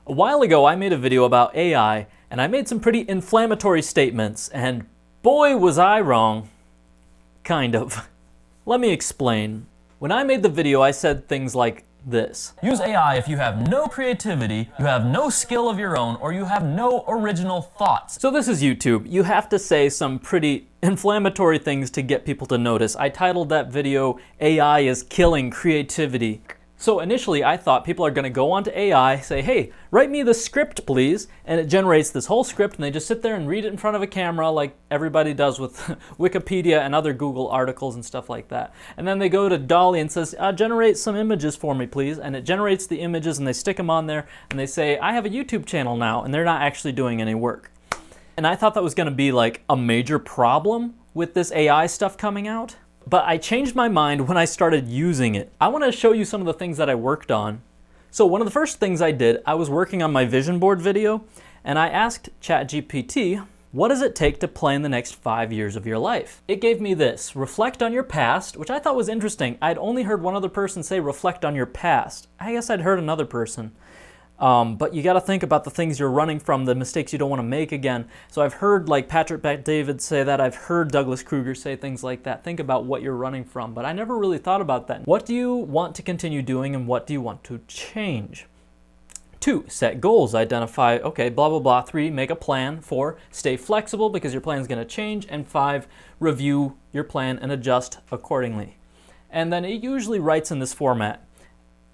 A while ago, I made a video about AI, and I made some pretty inflammatory statements, and boy was I wrong. Kind of. Let me explain. When I made the video, I said things like this. Use AI if you have no creativity, you have no skill of your own, or you have no original thoughts. So this is YouTube. You have to say some pretty inflammatory things to get people to notice. I titled that video, AI is Killing Creativity. So initially I thought people are going to go onto AI, say, hey, write me the script please, and it generates this whole script and they just sit there and read it in front of a camera like everybody does with Wikipedia and other Google articles and stuff like that. And then they go to DALL-E and says, generate some images for me please, and it generates the images and they stick them on there and they say, I have a YouTube channel now, and they're not actually doing any work. And I thought that was going to be like a major problem with this AI stuff coming out. But I changed my mind when I started using it. I want to show you some of the things that I worked on. So one of the first things I did, I was working on my vision board video, and I asked Chat GPT, what does it take to plan the next 5 years of your life? It gave me this, reflect on your past, which I thought was interesting. I'd only heard one other person say reflect on your past. I guess I'd heard another person. But you got to think about the things you're running from, the mistakes you don't want to make again. So I've heard like Patrick Bet-David say that. I've heard Douglas Kruger say things like that. Think about what you're running from. But I never really thought about that. What do you want to continue doing and what do you want to change? 2, set goals. Identify, okay, blah, blah, blah. 3, make a plan. 4, stay flexible because your plan is going to change. And 5, review your plan and adjust accordingly. And then it usually writes in this format.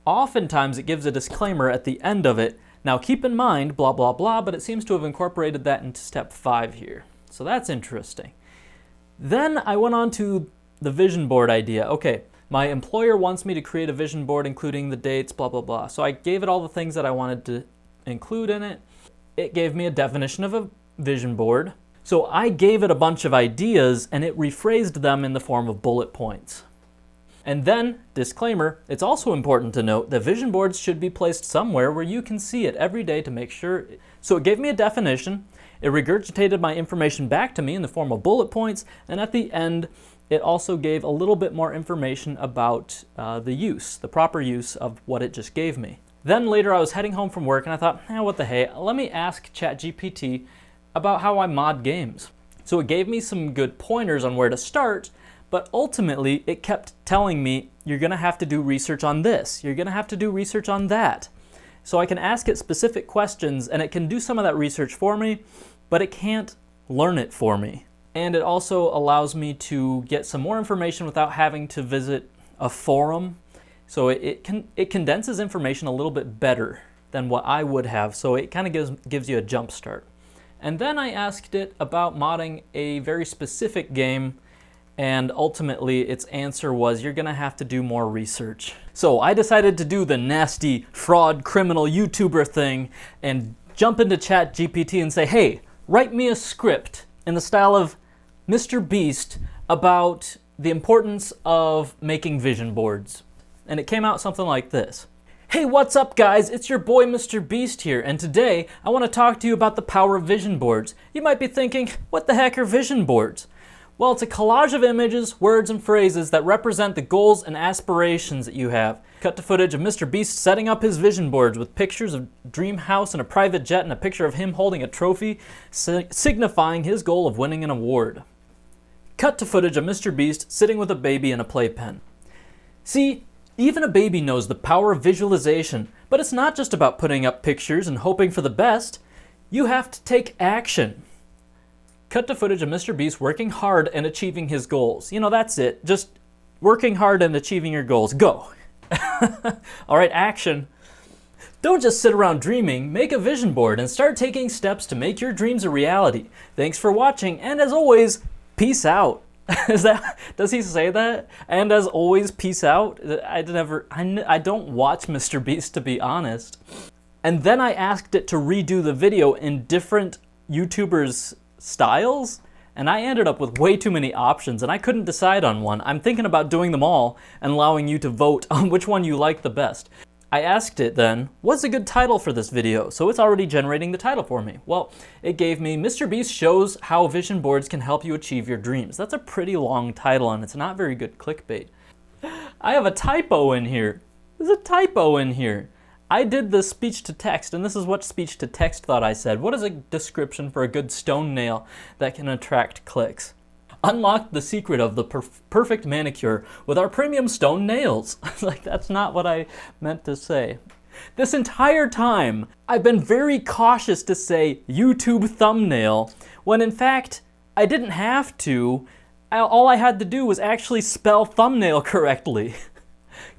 Oftentimes it gives a disclaimer at the end of it. Now keep in mind, blah, blah, blah, but it seems to have incorporated that into step 5 here. So that's interesting. Then I went on to the vision board idea. Okay, my employer wants me to create a vision board including the dates, blah, blah, blah. So I gave it all the things that I wanted to include in it. It gave me a definition of a vision board. So I gave it a bunch of ideas and it rephrased them in the form of bullet points. And then, disclaimer, it's also important to note that vision boards should be placed somewhere where you can see it every day to make sure. So it gave me a definition, it regurgitated my information back to me in the form of bullet points, and at the end, it also gave a little bit more information about the proper use of what it just gave me. Then later I was heading home from work and I thought, what the hey, let me ask Chat GPT about how I mod games. So it gave me some good pointers on where to start. But ultimately, it kept telling me, you're going to have to do research on this. You're going to have to do research on that. So I can ask it specific questions, and it can do some of that research for me, but it can't learn it for me. And it also allows me to get some more information without having to visit a forum. So it condenses information a little bit better than what I would have. So it kind of gives you a jump start. And then I asked it about modding a very specific game. And ultimately, its answer was, you're going to have to do more research. So I decided to do the nasty, fraud, criminal YouTuber thing and jump into Chat GPT and say, hey, write me a script in the style of Mr. Beast about the importance of making vision boards. And it came out something like this. Hey, what's up guys? It's your boy Mr. Beast here, and today I want to talk to you about the power of vision boards. You might be thinking, what the heck are vision boards? Well, it's a collage of images, words, and phrases that represent the goals and aspirations that you have. Cut to footage of Mr. Beast setting up his vision boards with pictures of dream house and a private jet and a picture of him holding a trophy signifying his goal of winning an award. Cut to footage of Mr. Beast sitting with a baby and a playpen. See, even a baby knows the power of visualization, but it's not just about putting up pictures and hoping for the best. You have to take action. Cut to footage of Mr. Beast working hard and achieving his goals. That's it. Just working hard and achieving your goals. Go. All right, action. Don't just sit around dreaming. Make a vision board and start taking steps to make your dreams a reality. Thanks for watching, and as always, peace out. Does he say that? And as always, peace out? I don't watch Mr. Beast, to be honest. And then I asked it to redo the video in different YouTubers' styles, and I ended up with way too many options and I couldn't decide on one. I'm thinking about doing them all and allowing you to vote on which one you like the best. I asked it then, what's a good title for this video? So it's already generating the title for me. Well, it gave me Mr. Beast shows how vision boards can help you achieve your dreams. That's a pretty long title and it's not very good clickbait. I have a typo in here. There's a typo in here. I did the speech to text, and this is what speech to text thought I said. What is a description for a good stone nail that can attract clicks? Unlock the secret of the perfect manicure with our premium stone nails. Like, that's not what I meant to say. This entire time, I've been very cautious to say YouTube thumbnail, when in fact, I didn't have to. All I had to do was actually spell thumbnail correctly.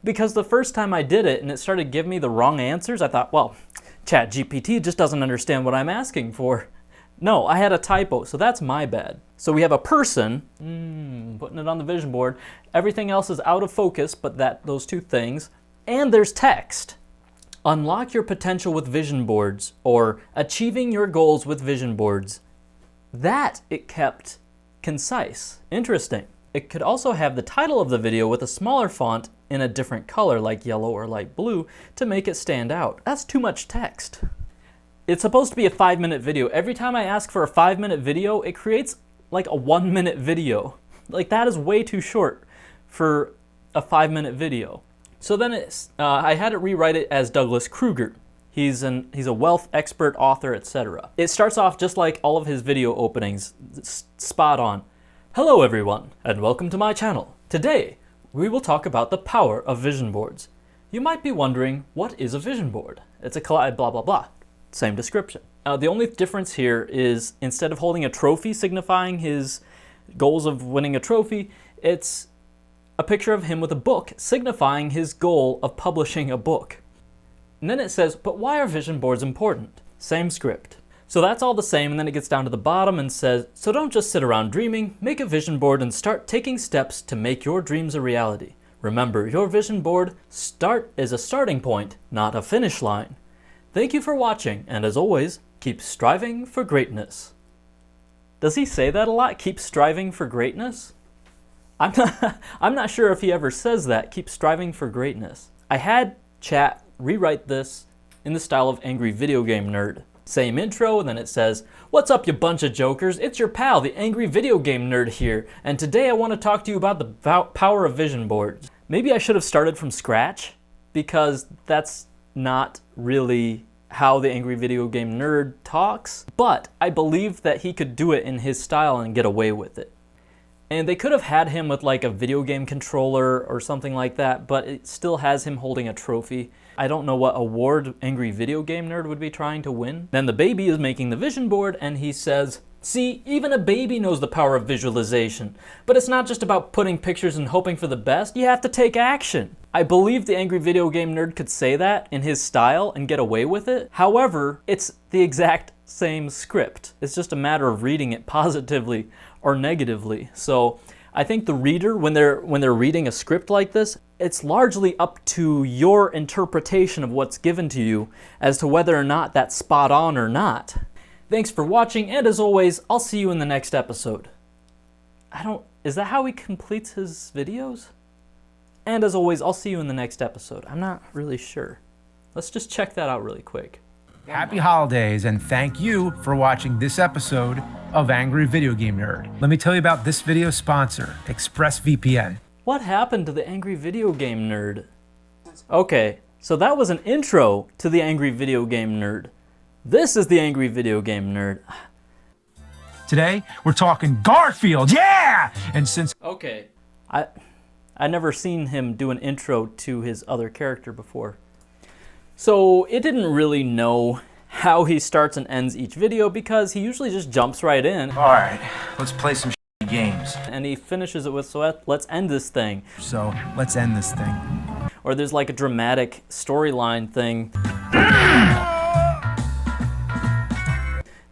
Because the first time I did it and it started giving me the wrong answers, I thought, well, Chat GPT just doesn't understand what I'm asking for. No, I had a typo, so that's my bad. So we have a person, putting it on the vision board. Everything else is out of focus, but those two things. And there's text. Unlock your potential with vision boards, or achieving your goals with vision boards. That it kept concise. Interesting. It could also have the title of the video with a smaller font in a different color, like yellow or light blue, to make it stand out. That's too much text. It's supposed to be a 5-minute video. Every time I ask for a 5-minute video, it creates like a 1-minute video. Like, that is way too short for a 5-minute video. So then I had it rewrite it as Douglas Kruger. He's a wealth expert, author, etc. It starts off just like all of his video openings, spot on. Hello everyone, and welcome to my channel. Today, we will talk about the power of vision boards. You might be wondering, what is a vision board? It's a blah blah blah. Same description. The only difference here is, instead of holding a trophy signifying his goals of winning a trophy, it's a picture of him with a book signifying his goal of publishing a book. And then it says, but why are vision boards important? Same script. So that's all the same, and then it gets down to the bottom and says, so don't just sit around dreaming, make a vision board and start taking steps to make your dreams a reality. Remember, your vision board is a starting point, not a finish line. Thank you for watching, and as always, keep striving for greatness. Does he say that a lot? Keep striving for greatness? I'm not sure if he ever says that, keep striving for greatness. I had Chat rewrite this in the style of Angry Video Game Nerd. Same intro, and then it says, what's up you bunch of jokers, it's your pal, the Angry Video Game Nerd here, and today I want to talk to you about the power of vision boards. Maybe I should have started from scratch, because that's not really how the Angry Video Game Nerd talks, but I believe that he could do it in his style and get away with it. And they could have had him with like a video game controller or something like that, but it still has him holding a trophy. I don't know what award Angry Video Game Nerd would be trying to win. Then the baby is making the vision board and he says, see, even a baby knows the power of visualization. But it's not just about putting pictures and hoping for the best, you have to take action. I believe the Angry Video Game Nerd could say that in his style and get away with it. However, it's the exact same script. It's just a matter of reading it positively or negatively. So I think the reader, when they're reading a script like this, it's largely up to your interpretation of what's given to you as to whether or not that's spot on or not. Thanks for watching, and as always, I'll see you in the next episode. Is that how he completes his videos? And as always, I'll see you in the next episode. I'm not really sure. Let's just check that out really quick. Happy holidays, and thank you for watching this episode of Angry Video Game Nerd. Let me tell you about this video sponsor, ExpressVPN. What happened to the Angry Video Game Nerd? Okay, so that was an intro to the Angry Video Game Nerd. This is the Angry Video Game Nerd. Today, we're talking Garfield, yeah! And since... Okay, I never seen him do an intro to his other character before. So it didn't really know how he starts and ends each video because he usually just jumps right in. All right, let's play some games. And he finishes it with, so let's end this thing. So, let's end this thing. Or there's like a dramatic storyline thing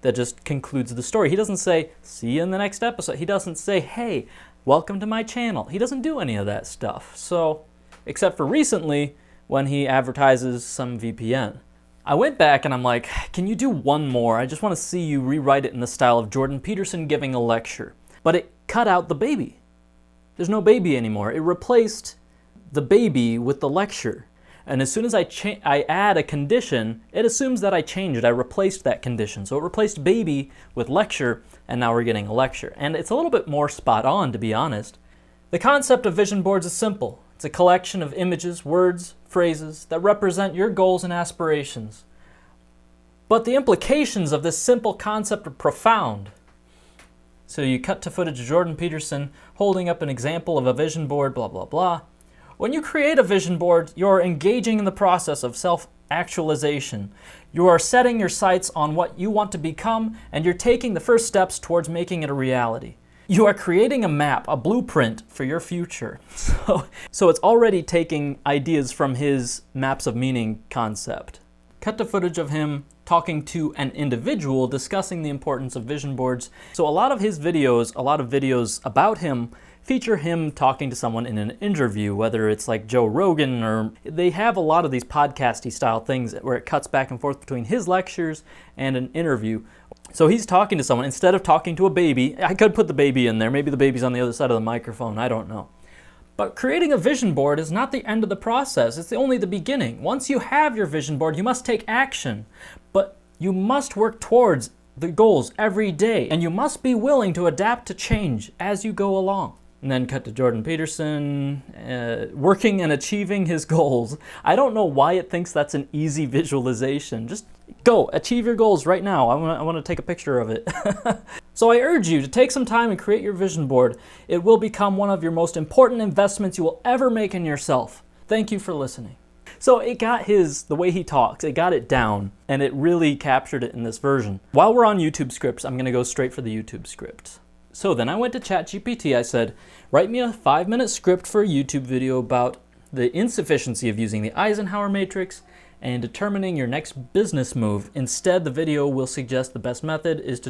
that just concludes the story. He doesn't say, see you in the next episode. He doesn't say, hey, welcome to my channel. He doesn't do any of that stuff. So, except for recently, when he advertises some VPN. I went back and I'm like, can you do one more? I just want to see you rewrite it in the style of Jordan Peterson giving a lecture. But it cut out the baby. There's no baby anymore. It replaced the baby with the lecture. And as soon as I add a condition, it assumes that I changed it. I replaced that condition. So it replaced baby with lecture, and now we're getting a lecture. And it's a little bit more spot on, to be honest. The concept of vision boards is simple. It's a collection of images, words, phrases that represent your goals and aspirations. But the implications of this simple concept are profound. So you cut to footage of Jordan Peterson holding up an example of a vision board, blah, blah, blah. When you create a vision board, you're engaging in the process of self-actualization. You are setting your sights on what you want to become, and you're taking the first steps towards making it a reality. You are creating a map, a blueprint for your future. So it's already taking ideas from his maps of meaning concept. Cut to footage of him talking to an individual discussing the importance of vision boards. So a lot of his videos, a lot of videos about him, feature him talking to someone in an interview, whether it's like Joe Rogan, or they have a lot of these podcasty style things where it cuts back and forth between his lectures and an interview. So he's talking to someone instead of talking to a baby. I could put the baby in there. Maybe the baby's on the other side of the microphone. I don't know. But creating a vision board is not the end of the process. It's only the beginning. Once you have your vision board, you must take action. But you must work towards the goals every day. And you must be willing to adapt to change as you go along. And then cut to Jordan Peterson working and achieving his goals. I don't know why it thinks that's an easy visualization. Just go, achieve your goals right now. I want to take a picture of it. So I urge you to take some time and create your vision board. It will become one of your most important investments you will ever make in yourself. Thank you for listening. So it got the way he talks, it got it down, and it really captured it in this version. While we're on YouTube scripts, I'm going to go straight for the YouTube script. So then I went to Chat GPT. I said, write me a 5-minute script for a YouTube video about the insufficiency of using the Eisenhower matrix and determining your next business move. Instead, the video will suggest the best method is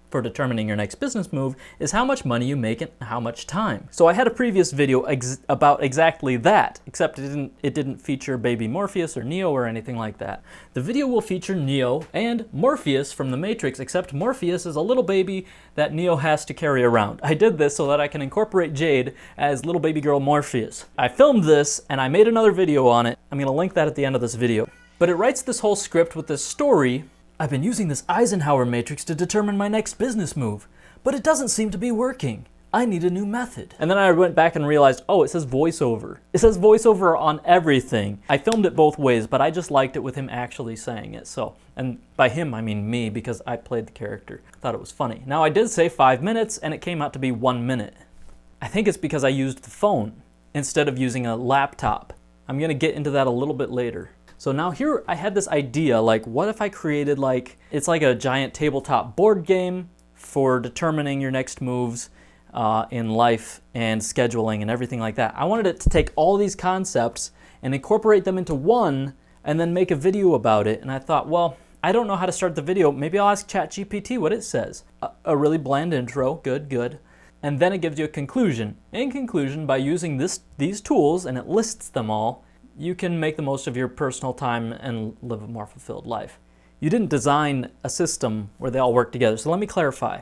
for determining your next business move is how much money you make and how much time. So I had a previous video about exactly that, except it didn't feature baby Morpheus or Neo or anything like that. The video will feature Neo and Morpheus from the Matrix, except Morpheus is a little baby that Neo has to carry around. I did this so that I can incorporate Jade as little baby girl Morpheus. I filmed this and I made another video on it. I'm going to link that at the end of this video. But it writes this whole script with this story. I've been using this Eisenhower matrix to determine my next business move, but it doesn't seem to be working. I need a new method. And then I went back and realized, oh, it says voiceover. It says voiceover on everything. I filmed it both ways, but I just liked it with him actually saying it. So, and by him, I mean me, because I played the character. I thought it was funny. Now, I did say 5 minutes, and it came out to be 1 minute. I think it's because I used the phone instead of using a laptop. I'm gonna get into that a little bit later. So now here I had this idea, like what if I created it's like a giant tabletop board game for determining your next moves in life and scheduling and everything like that. I wanted it to take all these concepts and incorporate them into one and then make a video about it. And I thought, well, I don't know how to start the video. Maybe I'll ask Chat GPT what it says. A really bland intro, good. And then it gives you a conclusion. In conclusion, by using these tools, and it lists them all, you can make the most of your personal time and live a more fulfilled life. You didn't design a system where they all work together, so let me clarify.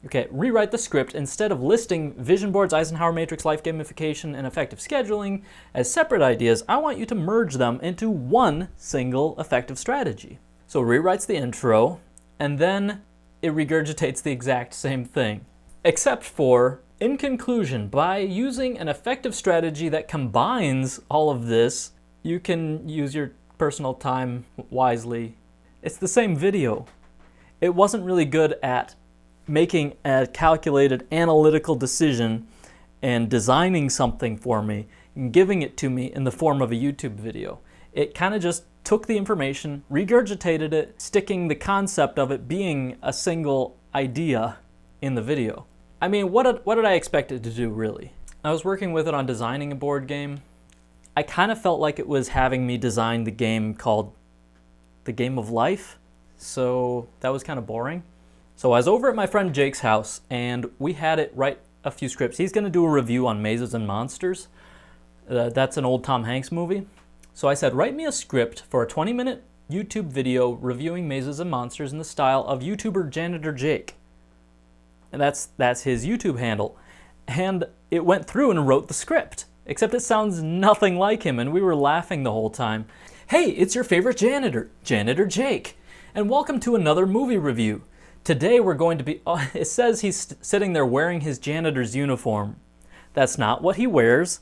Okay, rewrite the script. Instead of listing vision boards, Eisenhower matrix, life gamification, and effective scheduling as separate ideas, I want you to merge them into one single effective strategy. So it rewrites the intro, and then it regurgitates the exact same thing, except for, in conclusion, by using an effective strategy that combines all of this, you can use your personal time wisely. It's the same video. It wasn't really good at making a calculated analytical decision and designing something for me and giving it to me in the form of a YouTube video. It kind of just took the information, regurgitated it, sticking the concept of it being a single idea in the video. I mean, what did I expect it to do, really? I was working with it on designing a board game. I kind of felt like it was having me design the game called The Game of Life, so that was kind of boring. So I was over at my friend Jake's house, and we had it write a few scripts. He's going to do a review on Mazes and Monsters. That's an old Tom Hanks movie. So I said, write me a script for a 20-minute YouTube video reviewing Mazes and Monsters in the style of YouTuber Janitor Jake. And that's his YouTube handle. And it went through and wrote the script, except it sounds nothing like him, and we were laughing the whole time. Hey, it's your favorite janitor, Janitor Jake, and welcome to another movie review. Today we're going to be, it says he's sitting there wearing his janitor's uniform. That's not what he wears.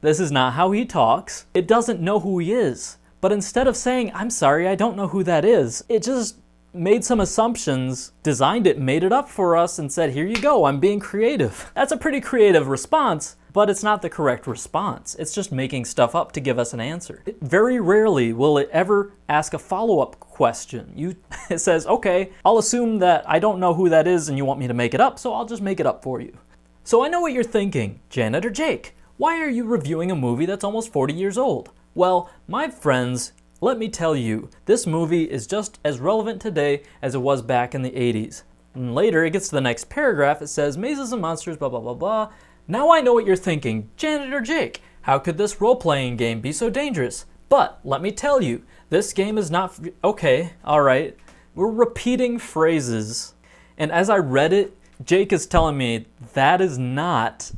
This is not how he talks. It doesn't know who he is. But instead of saying, I'm sorry, I don't know who that is, it just made some assumptions, designed it, made it up for us, and said, here you go, I'm being creative. That's a pretty creative response, but it's not the correct response. It's just making stuff up to give us an answer. Very rarely will it ever ask a follow-up question. It says, okay, I'll assume that I don't know who that is and you want me to make it up, so I'll just make it up for you. So I know what you're thinking, Janet or Jake. Why are you reviewing a movie that's almost 40 years old? Well, my friends, let me tell you, this movie is just as relevant today as it was back in the 80s. And later, it gets to the next paragraph, it says, Mazes and Monsters, blah, blah, blah, blah. Now I know what you're thinking, Janet or Jake. How could this role-playing game be so dangerous? But let me tell you, this game is not... Okay, all right. We're repeating phrases. And as I read it, Jake is telling me that is not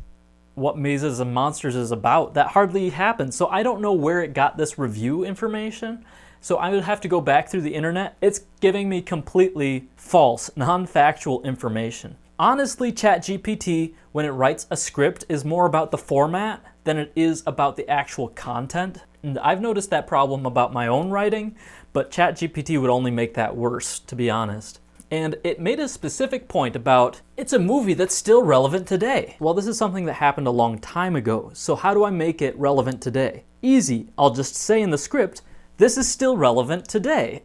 what Mazes and Monsters is about. That hardly happens. So I don't know where it got this review information. So I would have to go back through the internet. It's giving me completely false, non-factual information. Honestly, Chat GPT, when it writes a script, is more about the format than it is about the actual content. And I've noticed that problem about my own writing, but Chat GPT would only make that worse, to be honest. And it made a specific point about, it's a movie that's still relevant today. Well, this is something that happened a long time ago, so how do I make it relevant today? Easy, I'll just say in the script, this is still relevant today.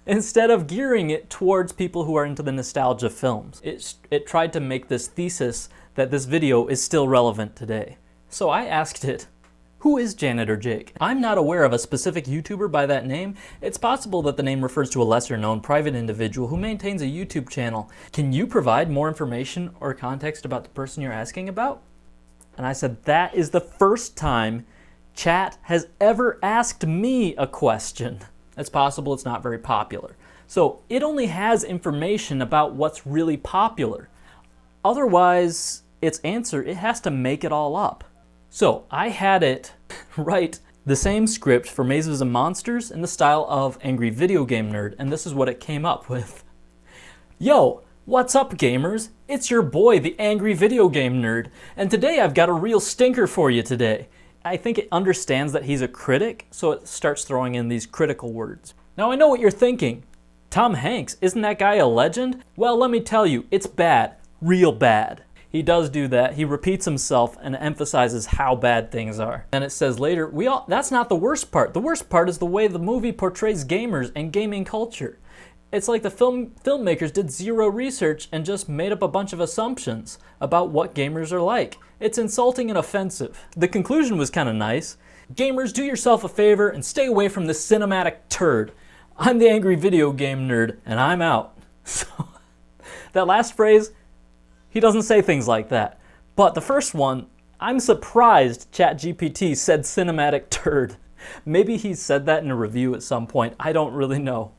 Instead of gearing it towards people who are into the nostalgia films. It tried to make this thesis that this video is still relevant today. So I asked it, who is Janet or Jake? I'm not aware of a specific YouTuber by that name. It's possible that the name refers to a lesser known private individual who maintains a YouTube channel. Can you provide more information or context about the person you're asking about? And I said, that is the first time Chat has ever asked me a question. It's possible it's not very popular. So it only has information about what's really popular. Otherwise, its answer, it has to make it all up. So I had it write the same script for Mazes and Monsters in the style of Angry Video Game Nerd, and this is what it came up with. Yo, what's up gamers? It's your boy, the Angry Video Game Nerd, and today I've got a real stinker for you today. I think it understands that he's a critic, so it starts throwing in these critical words. Now I know what you're thinking. Tom Hanks, isn't that guy a legend? Well, let me tell you, it's bad. Real bad. He does do that. He repeats himself and emphasizes how bad things are. And it says later, that's not the worst part. The worst part is the way the movie portrays gamers and gaming culture. It's like the filmmakers did zero research and just made up a bunch of assumptions about what gamers are like. It's insulting and offensive. The conclusion was kind of nice. Gamers, do yourself a favor and stay away from this cinematic turd. I'm the Angry Video Game Nerd, and I'm out. So, that last phrase, he doesn't say things like that. But the first one, I'm surprised ChatGPT said cinematic turd. Maybe he said that in a review at some point. I don't really know.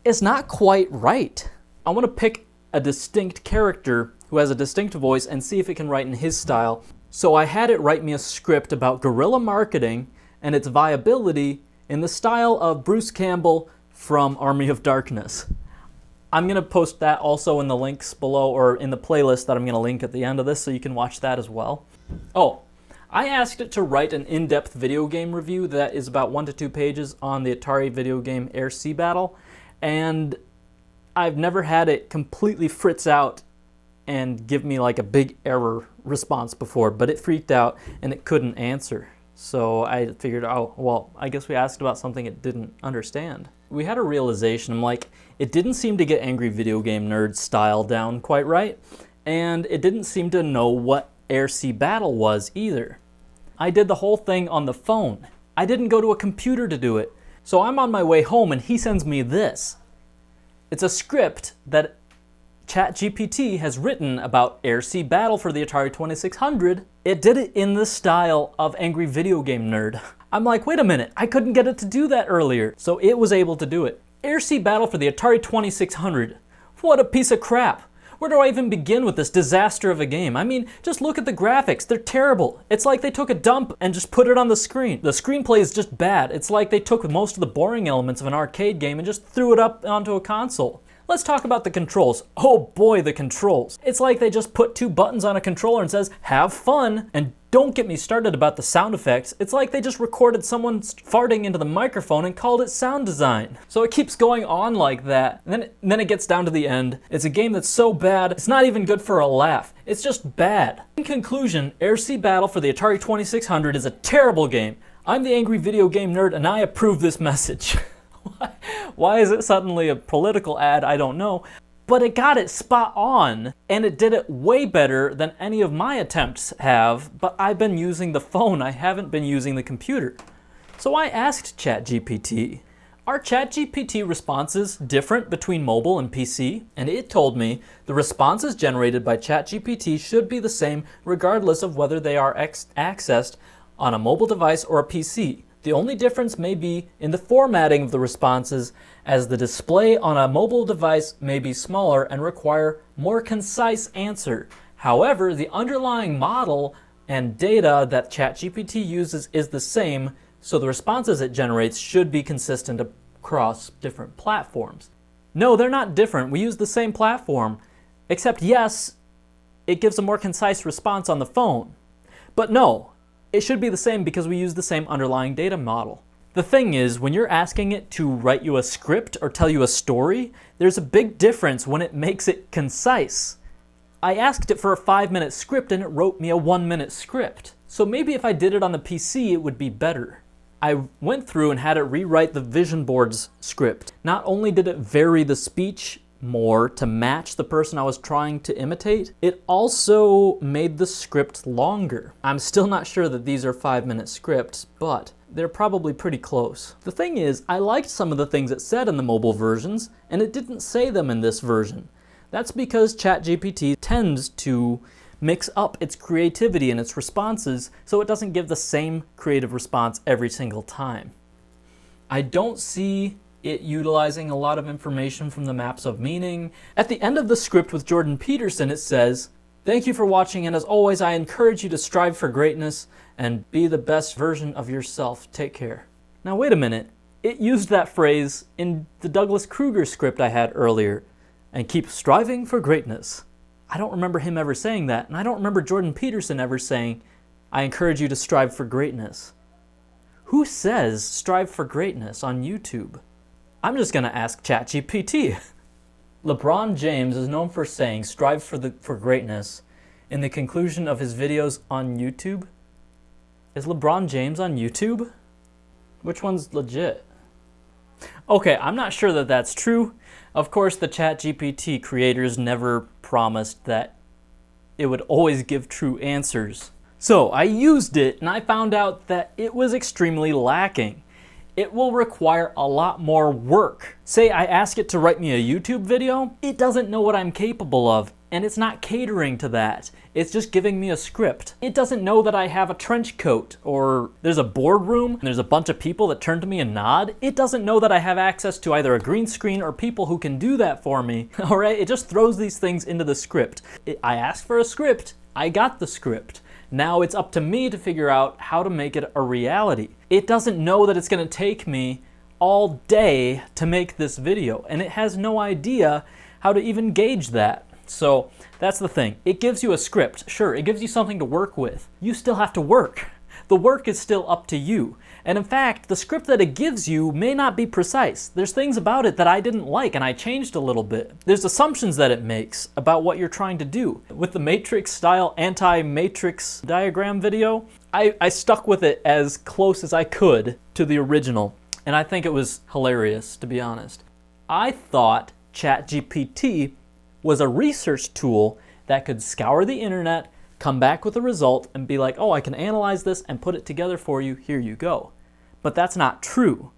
It's not quite right. I want to pick a distinct character who has a distinct voice and see if it can write in his style. So I had it write me a script about guerrilla marketing and its viability in the style of Bruce Campbell from Army of Darkness. I'm going to post that also in the links below, or in the playlist that I'm going to link at the end of this, so you can watch that as well. Oh, I asked it to write an in-depth video game review that is about 1 to 2 pages on the Atari video game Air Sea Battle, and I've never had it completely fritz out and give me like a big error response before, but it freaked out and it couldn't answer. So I figured, oh, well, I guess we asked about something it didn't understand. We had a realization, I'm like, it didn't seem to get Angry Video Game Nerd style down quite right, and it didn't seem to know what Air Sea Battle was either. I did the whole thing on the phone. I didn't go to a computer to do it. So I'm on my way home and he sends me this. It's a script that Chat GPT has written about Air Sea Battle for the Atari 2600. It did it in the style of Angry Video Game Nerd. I'm like, wait a minute, I couldn't get it to do that earlier. So it was able to do it. Air Sea Battle for the Atari 2600. What a piece of crap. Where do I even begin with this disaster of a game? I mean, just look at the graphics. They're terrible. It's like they took a dump and just put it on the screen. The screenplay is just bad. It's like they took most of the boring elements of an arcade game and just threw it up onto a console. Let's talk about the controls. Oh boy, the controls. It's like they just put 2 buttons on a controller and says, have fun. And don't get me started about the sound effects. It's like they just recorded someone farting into the microphone and called it sound design. So it keeps going on like that. And then it gets down to the end. It's a game that's so bad, it's not even good for a laugh. It's just bad. In conclusion, Air Sea Battle for the Atari 2600 is a terrible game. I'm the Angry Video Game Nerd and I approve this message. Why is it suddenly a political ad? I don't know. But it got it spot on, and it did it way better than any of my attempts have, but I've been using the phone, I haven't been using the computer. So I asked Chat GPT, are Chat GPT responses different between mobile and PC? And it told me the responses generated by Chat GPT should be the same regardless of whether they are accessed on a mobile device or a PC. The only difference may be in the formatting of the responses, as the display on a mobile device may be smaller and require more concise answer. However, the underlying model and data that ChatGPT uses is the same, so the responses it generates should be consistent across different platforms. No, they're not different. We use the same platform, except yes, it gives a more concise response on the phone. But no, it should be the same because we use the same underlying data model. The thing is, when you're asking it to write you a script or tell you a story, there's a big difference when it makes it concise. I asked it for a 5-minute script and it wrote me a 1-minute script. So maybe if I did it on the PC, it would be better. I went through and had it rewrite the vision board's script. Not only did it vary the speech more to match the person I was trying to imitate, it also made the script longer. I'm still not sure that these are 5-minute scripts, but they're probably pretty close. The thing is, I liked some of the things it said in the mobile versions, and it didn't say them in this version. That's because ChatGPT tends to mix up its creativity and its responses, so it doesn't give the same creative response every single time. I don't see it utilizing a lot of information from the maps of meaning. At the end of the script with Jordan Peterson, it says, "Thank you for watching, and as always, I encourage you to strive for greatness and be the best version of yourself. Take care." Now wait a minute, it used that phrase in the Douglas Kruger script I had earlier, and keep striving for greatness. I don't remember him ever saying that, and I don't remember Jordan Peterson ever saying, I encourage you to strive for greatness. Who says strive for greatness on YouTube? I'm just gonna ask ChatGPT. LeBron James is known for saying strive for greatness in the conclusion of his videos on YouTube. Is LeBron James on YouTube? Which one's legit? Okay, I'm not sure that that's true. Of course, the ChatGPT creators never promised that it would always give true answers. So I used it and I found out that it was extremely lacking. It will require a lot more work. Say I ask it to write me a YouTube video, it doesn't know what I'm capable of, and it's not catering to that. It's just giving me a script. It doesn't know that I have a trench coat, or there's a boardroom, and there's a bunch of people that turn to me and nod. It doesn't know that I have access to either a green screen or people who can do that for me. All right, it just throws these things into the script. I asked for a script, I got the script. Now it's up to me to figure out how to make it a reality. It doesn't know that it's gonna take me all day to make this video, and it has no idea how to even gauge that. So that's the thing. It gives you a script. Sure, it gives you something to work with. You still have to work. The work is still up to you. And in fact, the script that it gives you may not be precise. There's things about it that I didn't like and I changed a little bit. There's assumptions that it makes about what you're trying to do. With the matrix style anti-matrix diagram video, I stuck with it as close as I could to the original. And I think it was hilarious, to be honest. I thought ChatGPT was a research tool that could scour the internet, come back with a result, and be like, oh, I can analyze this and put it together for you, here you go. But that's not true.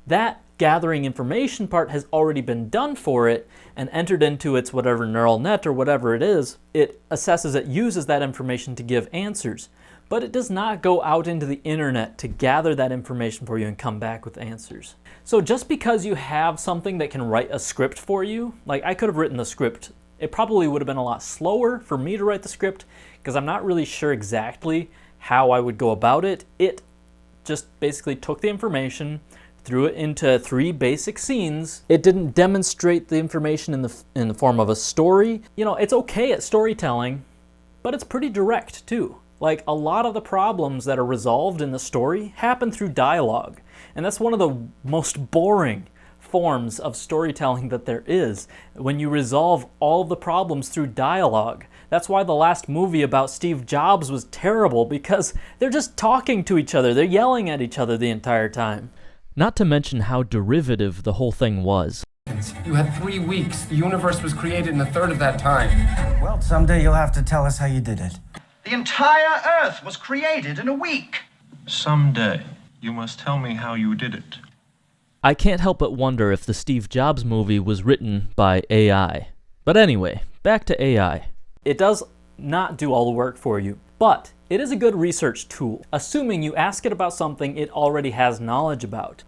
That gathering information part has already been done for it and entered into its whatever neural net or whatever it is. It assesses it, uses that information to give answers. But it does not go out into the internet to gather that information for you and come back with answers. So just because you have something that can write a script for you, like I could have written the script, it probably would have been a lot slower for me to write the script because I'm not really sure exactly how I would go about it. It just basically took the information, threw it into 3 basic scenes. It didn't demonstrate the information in the form of a story. You know, it's okay at storytelling, but it's pretty direct too. Like, a lot of the problems that are resolved in the story happen through dialogue. And that's one of the most boring forms of storytelling that there is, when you resolve all of the problems through dialogue. That's why the last movie about Steve Jobs was terrible, because they're just talking to each other. They're yelling at each other the entire time. Not to mention how derivative the whole thing was. You had 3 weeks. The universe was created in a third of that time. Well, someday you'll have to tell us how you did it. The entire Earth was created in a week. Someday, you must tell me how you did it. I can't help but wonder if the Steve Jobs movie was written by AI. But anyway, back to AI. It does not do all the work for you, but it is a good research tool, assuming you ask it about something it already has knowledge about.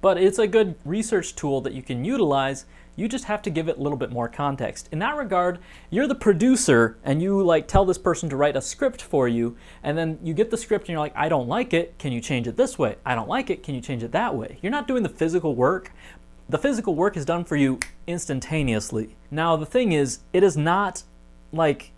But it's a good research tool that you can utilize. You just have to give it a little bit more context. In that regard, you're the producer and you tell this person to write a script for you, and then you get the script and you're like, I don't like it, can you change it this way? I don't like it, can you change it that way? You're not doing the physical work. The physical work is done for you instantaneously. Now the thing is, it is not like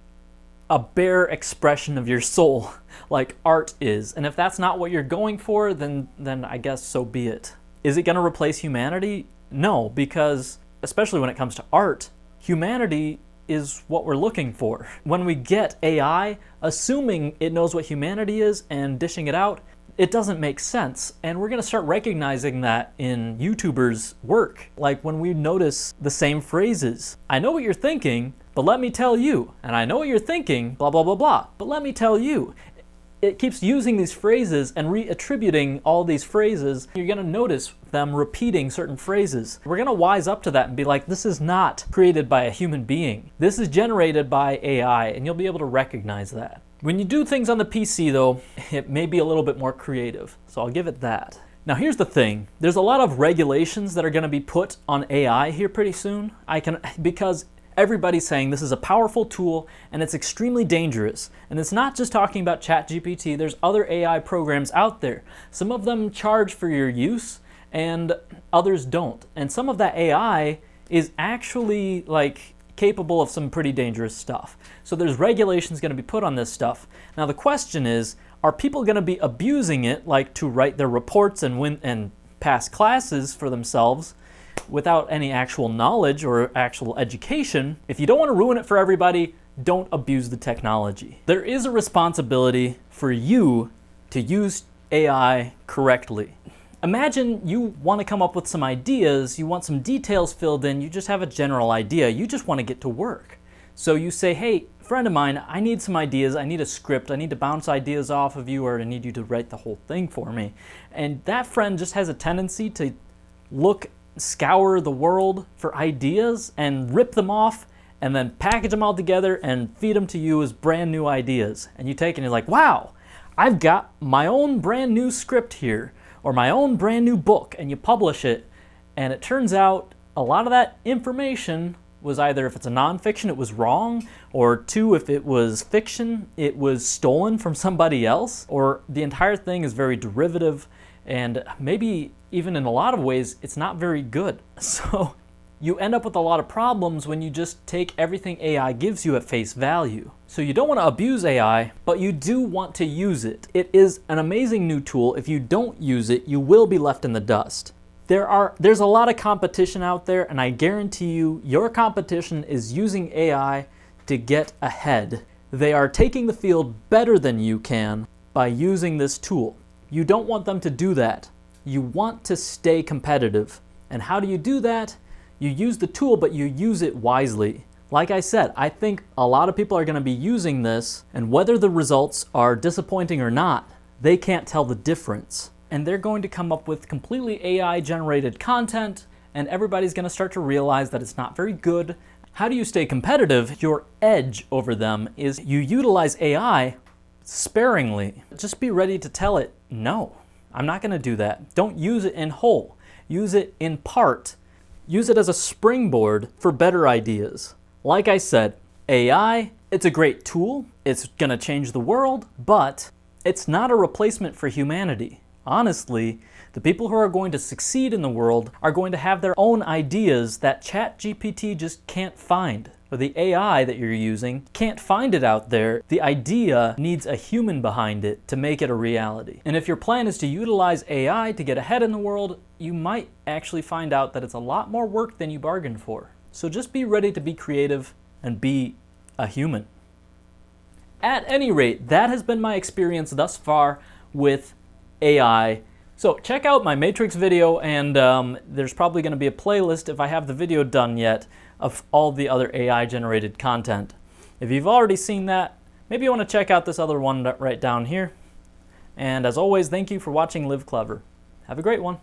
a bare expression of your soul like art is. And if that's not what you're going for, then I guess so be it. Is it going to replace humanity? No, because especially when it comes to art, humanity is what we're looking for. When we get AI assuming it knows what humanity is and dishing it out, it doesn't make sense. And we're going to start recognizing that in YouTubers' work. Like when we notice the same phrases. I know what you're thinking, but let me tell you. And I know what you're thinking, blah, blah, blah, blah, but let me tell you. It keeps using these phrases and reattributing all these phrases. You're going to notice them repeating certain phrases. We're going to wise up to that and be like, this is not created by a human being. This is generated by AI, and you'll be able to recognize that. When you do things on the PC though, it may be a little bit more creative, so I'll give it that. Now here's the thing, there's a lot of regulations that are going to be put on AI here pretty soon. Because everybody's saying this is a powerful tool and it's extremely dangerous. And it's not just talking about Chat GPT, there's other AI programs out there. Some of them charge for your use and others don't. And some of that AI is actually capable of some pretty dangerous stuff. So there's regulations going to be put on this stuff. Now the question is, are people going to be abusing it to write their reports and pass classes for themselves without any actual knowledge or actual education? If you don't want to ruin it for everybody, don't abuse the technology. There is a responsibility for you to use AI correctly. Imagine you want to come up with some ideas, you want some details filled in, you just have a general idea, you just want to get to work. So you say, hey, friend of mine, I need some ideas, I need a script, I need to bounce ideas off of you, or I need you to write the whole thing for me. And that friend just has a tendency to scour the world for ideas and rip them off and then package them all together and feed them to you as brand new ideas. And you take it and you're like, wow, I've got my own brand new script here, or my own brand new book, and you publish it, and it turns out a lot of that information was either, if it's a nonfiction, it was wrong, or 2, if it was fiction, it was stolen from somebody else, or the entire thing is very derivative, and maybe even in a lot of ways, it's not very good. So you end up with a lot of problems when you just take everything AI gives you at face value. So you don't want to abuse AI, but you do want to use it. It is an amazing new tool. If you don't use it, you will be left in the dust. There's a lot of competition out there, and I guarantee you, your competition is using AI to get ahead. They are taking the field better than you can by using this tool. You don't want them to do that. You want to stay competitive. And how do you do that? You use the tool, but you use it wisely. Like I said, I think a lot of people are going to be using this, and whether the results are disappointing or not, they can't tell the difference. And they're going to come up with completely AI-generated content, and everybody's going to start to realize that it's not very good. How do you stay competitive? Your edge over them is you utilize AI sparingly. Just be ready to tell it, no, I'm not going to do that. Don't use it in whole. Use it in part. Use it as a springboard for better ideas. Like I said, AI, it's a great tool. It's going to change the world, but it's not a replacement for humanity. Honestly, The people who are going to succeed in the world are going to have their own ideas that Chat GPT just can't find. Or the AI that you're using can't find it out there. The idea needs a human behind it to make it a reality. And if your plan is to utilize AI to get ahead in the world, you might actually find out that it's a lot more work than you bargained for. So just be ready to be creative and be a human. At any rate, that has been my experience thus far with AI. So check out my Matrix video, and there's probably going to be a playlist, if I have the video done yet, of all the other AI generated content. If you've already seen that, maybe you want to check out this other one right down here. And as always, thank you for watching Live Clever. Have a great one.